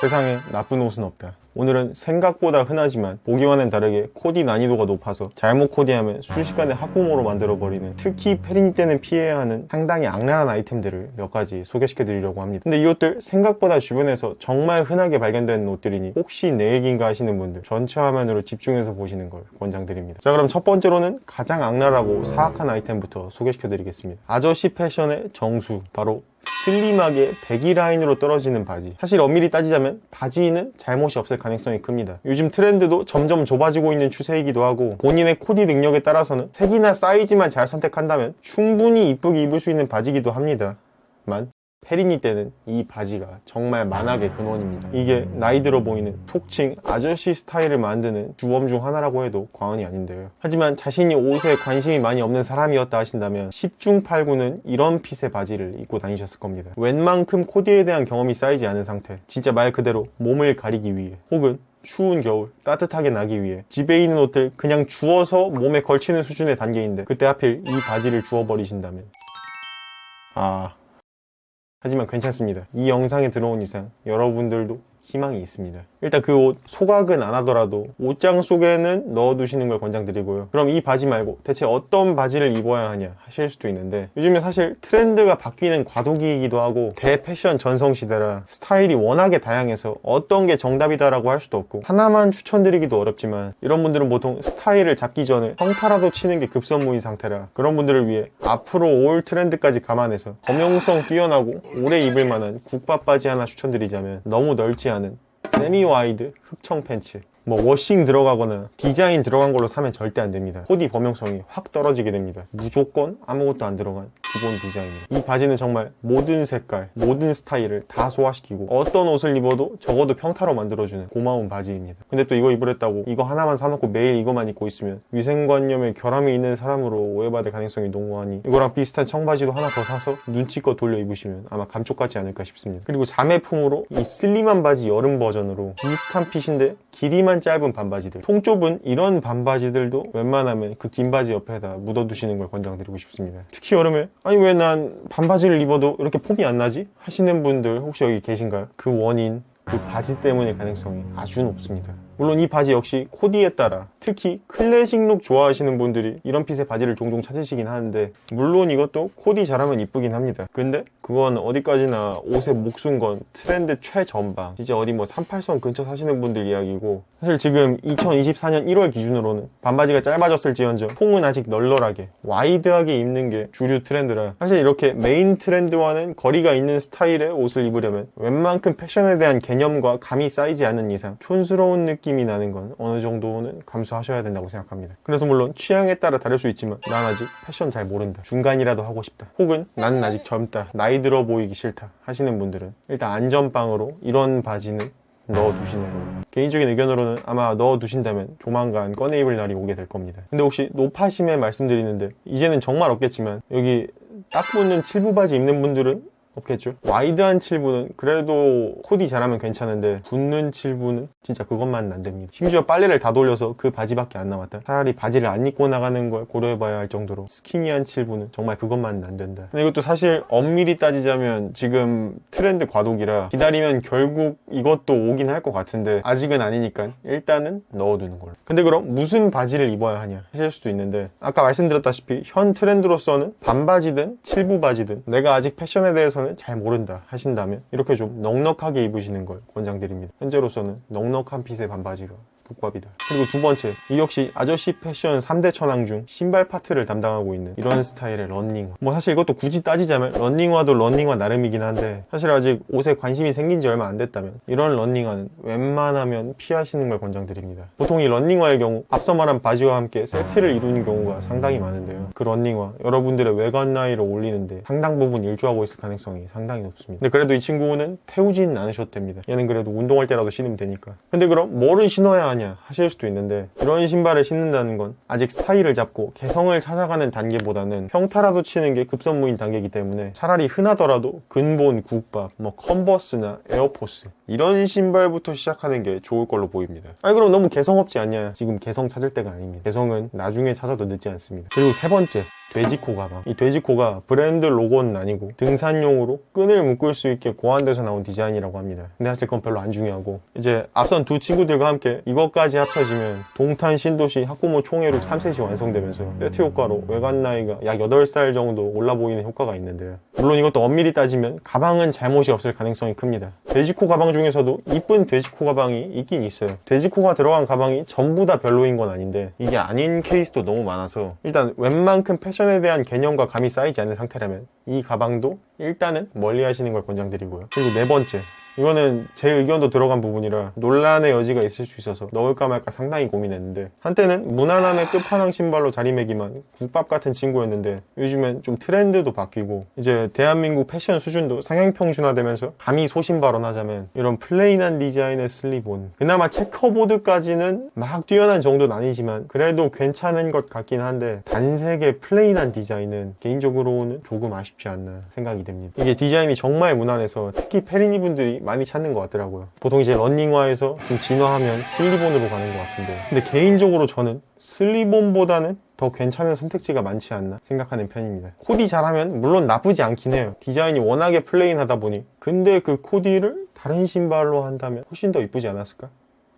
세상에 나쁜 옷은 없다. 오늘은 생각보다 흔하지만 보기와는 다르게 코디 난이도가 높아서 잘못 코디하면 순식간에 학부모로 만들어버리는, 특히 페리니 때는 피해야 하는 상당히 악랄한 아이템들을 몇 가지 소개시켜 드리려고 합니다. 근데 이 옷들 생각보다 주변에서 정말 흔하게 발견되는 옷들이니 혹시 내 얘기인가 하시는 분들 전체 화면으로 집중해서 보시는 걸 권장드립니다. 자, 그럼 첫 번째로는 가장 악랄하고 사악한 아이템부터 소개시켜 드리겠습니다. 아저씨 패션의 정수, 바로 슬림하게 배기 라인으로 떨어지는 바지. 사실 엄밀히 따지자면 바지는 잘못이 없을 가능성이 큽니다. 요즘 트렌드도 점점 좁아지고 있는 추세이기도 하고, 본인의 코디 능력에 따라서는 색이나 사이즈만 잘 선택한다면 충분히 이쁘게 입을 수 있는 바지이기도 합니다만, 페리니 때는 이 바지가 정말 만악의 근원입니다. 이게 나이 들어 보이는 톡칭 아저씨 스타일을 만드는 주범 중 하나라고 해도 과언이 아닌데요. 하지만 자신이 옷에 관심이 많이 없는 사람이었다 하신다면 10중 8구는 이런 핏의 바지를 입고 다니셨을 겁니다. 웬만큼 코디에 대한 경험이 쌓이지 않은 상태, 진짜 말 그대로 몸을 가리기 위해, 혹은 추운 겨울 따뜻하게 나기 위해 집에 있는 옷들 그냥 주워서 몸에 걸치는 수준의 단계인데, 그때 하필 이 바지를 주워버리신다면, 하지만 괜찮습니다. 이 영상에 들어온 이상 여러분들도 희망이 있습니다. 일단 그 옷 소각은 안 하더라도 옷장 속에는 넣어두시는 걸 권장드리고요. 그럼 이 바지 말고 대체 어떤 바지를 입어야 하냐 하실 수도 있는데, 요즘에 사실 트렌드가 바뀌는 과도기이기도 하고 대패션 전성시대라 스타일이 워낙에 다양해서 어떤 게 정답이다라고 할 수도 없고, 하나만 추천드리기도 어렵지만 이런 분들은 보통 스타일을 잡기 전에 평타라도 치는 게 급선무인 상태라, 그런 분들을 위해 앞으로 올 트렌드까지 감안해서 범용성 뛰어나고 오래 입을 만한 국밥 바지 하나 추천드리자면, 너무 넓지 않은 세미 와이드 흑청 팬츠, 워싱 들어가거나 디자인 들어간 걸로 사면 절대 안 됩니다. 코디 범용성이 확 떨어지게 됩니다. 무조건 아무것도 안 들어간 기본 디자인입니다. 이 바지는 정말 모든 색깔, 모든 스타일을 다 소화시키고 어떤 옷을 입어도 적어도 평타로 만들어주는 고마운 바지입니다. 근데 또 이거 입으랬다고 이거 하나만 사놓고 매일 이거만 입고 있으면 위생관념에 결함이 있는 사람으로 오해받을 가능성이 농후하니, 이거랑 비슷한 청바지도 하나 더 사서 눈치껏 돌려 입으시면 아마 감쪽같지 않을까 싶습니다. 그리고 자매품으로 이 슬림한 바지 여름 버전으로 비슷한 핏인데 길이만 짧은 반바지들, 통 좁은 이런 반바지들도 웬만하면 그 긴 바지 옆에다 묻어두시는 걸 권장드리고 싶습니다. 특히 여름에 아니 왜 난 반바지를 입어도 이렇게 폼이 안 나지? 하시는 분들 혹시 여기 계신가요? 그 원인, 그 바지 때문일 가능성이 아주 높습니다. 물론 이 바지 역시 코디에 따라, 특히 클래식 룩 좋아하시는 분들이 이런 핏의 바지를 종종 찾으시긴 하는데, 물론 이것도 코디 잘하면 이쁘긴 합니다. 근데 그건 어디까지나 옷에 목숨 건 트렌드 최전방, 진짜 어디 38선 근처 사시는 분들 이야기고, 사실 지금 2024년 1월 기준으로는 반바지가 짧아졌을지언정 통은 아직 널널하게 와이드하게 입는 게 주류 트렌드라, 사실 이렇게 메인 트렌드와는 거리가 있는 스타일의 옷을 입으려면 웬만큼 패션에 대한 개념과 감이 쌓이지 않은 이상 촌스러운 느낌이 나는 건 어느 정도는 감수하셔야 된다고 생각합니다. 그래서 물론 취향에 따라 다를 수 있지만, 난 아직 패션 잘 모른다, 중간이라도 하고 싶다, 혹은 나는 아직 젊다, 나이 들어 보이기 싫다 하시는 분들은 일단 안전빵으로 이런 바지는 넣어두시는 걸로. 개인적인 의견으로는 아마 넣어두신다면 조만간 꺼내 입을 날이 오게 될 겁니다. 근데 혹시 노파심에 말씀드리는데, 이제는 정말 없겠지만 여기 딱 붙는 칠부 바지 입는 분들은 없겠죠. 와이드한 칠부는 그래도 코디 잘하면 괜찮은데, 붙는 칠부는 진짜 그것만은 안 됩니다. 심지어 빨래를 다 돌려서 그 바지밖에 안 남았다, 차라리 바지를 안 입고 나가는 걸 고려해봐야 할 정도로 스키니한 칠부는 정말 그것만은 안 된다. 근데 이것도 사실 엄밀히 따지자면 지금 트렌드 과도기라 기다리면 결국 이것도 오긴 할 것 같은데, 아직은 아니니까 일단은 넣어두는 걸로. 근데 그럼 무슨 바지를 입어야 하냐 하실 수도 있는데, 아까 말씀드렸다시피 현 트렌드로서는 반바지든 칠부 바지든 내가 아직 패션에 대해서 잘 모른다 하신다면 이렇게 좀 넉넉하게 입으시는 걸 권장드립니다. 현재로서는 넉넉한 핏의 반바지가 국밥이다. 그리고 두 번째, 이 역시 아저씨 패션 3대 천왕 중 신발 파트를 담당하고 있는 이런 스타일의 런닝화. 사실 이것도 굳이 따지자면 런닝화도 런닝화 나름이긴 한데, 사실 아직 옷에 관심이 생긴 지 얼마 안 됐다면 이런 런닝화는 웬만하면 피하시는 걸 권장드립니다. 보통 이 런닝화의 경우 앞서 말한 바지와 함께 세트를 이루는 경우가 상당히 많은데요, 그 런닝화 여러분들의 외관 나이를 올리는데 상당 부분 일조하고 있을 가능성이 상당히 높습니다. 근데 그래도 이 친구는 태우진 않으셔도 됩니다. 얘는 그래도 운동할 때라도 신으면 되니까. 근데 그럼 뭐를 신어야 하냐 하실 수도 있는데, 이런 신발을 신는다는 건 아직 스타일을 잡고 개성을 찾아가는 단계보다는 평타라도 치는 게 급선무인 단계이기 때문에, 차라리 흔하더라도 근본 국밥, 컨버스나 에어포스 이런 신발부터 시작하는 게 좋을 걸로 보입니다. 아니 그럼 너무 개성 없지 않냐? 지금 개성 찾을 때가 아닙니다. 개성은 나중에 찾아도 늦지 않습니다. 그리고 세 번째, 돼지코 가방. 이 돼지코가 브랜드 로고는 아니고 등산용으로 끈을 묶을 수 있게 고안돼서 나온 디자인이라고 합니다. 근데 사실 그건 별로 안 중요하고, 이제 앞선 두 친구들과 함께 이것까지 합쳐지면 동탄 신도시 학부모 총회룩 3셋이 완성되면서 세트 효과로 외관 나이가 약 8살 정도 올라 보이는 효과가 있는데요. 물론 이것도 엄밀히 따지면 가방은 잘못이 없을 가능성이 큽니다. 돼지코 가방 중에서도 이쁜 돼지코 가방이 있긴 있어요. 돼지코가 들어간 가방이 전부 다 별로인 건 아닌데 이게 아닌 케이스도 너무 많아서, 일단 웬만큼 패션에 대한 개념과 감이 쌓이지 않은 상태라면 이 가방도 일단은 멀리 하시는 걸 권장드리고요. 그리고 네 번째, 이거는 제 의견도 들어간 부분이라 논란의 여지가 있을 수 있어서 넣을까 말까 상당히 고민했는데, 한때는 무난함의 끝판왕 신발로 자리매김한 국밥 같은 친구였는데 요즘엔 좀 트렌드도 바뀌고 이제 대한민국 패션 수준도 상향평준화되면서 감히 소신 발언하자면 이런 플레인한 디자인의 슬립온, 그나마 체커보드까지는 막 뛰어난 정도는 아니지만 그래도 괜찮은 것 같긴 한데 단색의 플레인한 디자인은 개인적으로는 조금 아쉽지 않나 생각이 됩니다. 이게 디자인이 정말 무난해서 특히 페리니 분들이 많이 찾는 것 같더라고요. 보통 이제 러닝화에서 좀 진화하면 슬리본으로 가는 것 같은데, 근데 개인적으로 저는 슬리본보다는 더 괜찮은 선택지가 많지 않나 생각하는 편입니다. 코디 잘하면 물론 나쁘지 않긴 해요. 디자인이 워낙에 플레인하다 보니. 근데 그 코디를 다른 신발로 한다면 훨씬 더 이쁘지 않았을까?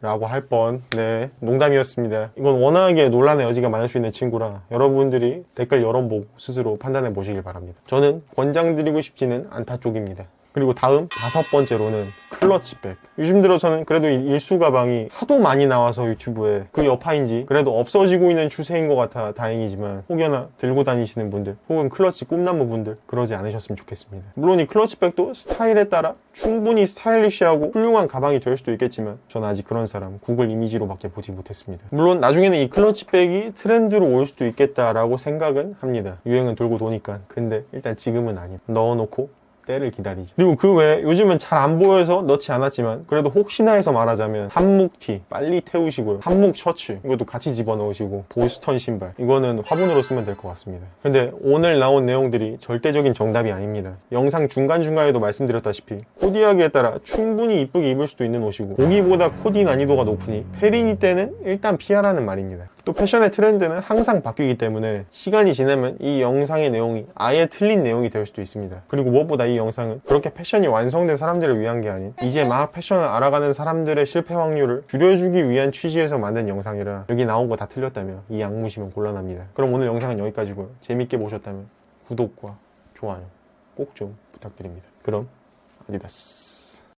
라고 할 뻔. 네, 농담이었습니다. 이건 워낙에 논란의 여지가 많을 수 있는 친구라 여러분들이 댓글 열어보고 스스로 판단해 보시길 바랍니다. 저는 권장드리고 싶지는 않다 쪽입니다. 그리고 다음 5번째로는 클러치백. 요즘 들어서는 그래도 이 일수 가방이 하도 많이 나와서 유튜브에 그 여파인지 그래도 없어지고 있는 추세인 것 같아 다행이지만, 혹여나 들고 다니시는 분들 혹은 클러치 꿈나무 분들 그러지 않으셨으면 좋겠습니다. 물론 이 클러치백도 스타일에 따라 충분히 스타일리시하고 훌륭한 가방이 될 수도 있겠지만 저는 아직 그런 사람 구글 이미지로밖에 보지 못했습니다. 물론 나중에는 이 클러치백이 트렌드로 올 수도 있겠다라고 생각은 합니다. 유행은 돌고 도니까. 근데 일단 지금은 아니에요. 넣어놓고 때를 기다리죠. 그리고 그 외에 요즘은 잘 안 보여서 넣지 않았지만 그래도 혹시나 해서 말하자면 한묵티 빨리 태우시고요. 한묵 셔츠 이것도 같이 집어넣으시고, 보스턴 신발 이거는 화분으로 쓰면 될 것 같습니다. 근데 오늘 나온 내용들이 절대적인 정답이 아닙니다. 영상 중간중간에도 말씀드렸다시피 코디하기에 따라 충분히 이쁘게 입을 수도 있는 옷이고, 보기보다 코디 난이도가 높으니 페리니 때는 일단 피하라는 말입니다. 또 패션의 트렌드는 항상 바뀌기 때문에 시간이 지나면 이 영상의 내용이 아예 틀린 내용이 될 수도 있습니다. 그리고 무엇보다 이 영상은 그렇게 패션이 완성된 사람들을 위한 게 아닌 이제 막 패션을 알아가는 사람들의 실패 확률을 줄여주기 위한 취지에서 만든 영상이라 여기 나온 거 다 틀렸다면 이 악무시면 곤란합니다. 그럼 오늘 영상은 여기까지고요. 재밌게 보셨다면 구독과 좋아요 꼭 좀 부탁드립니다. 그럼 아디다스.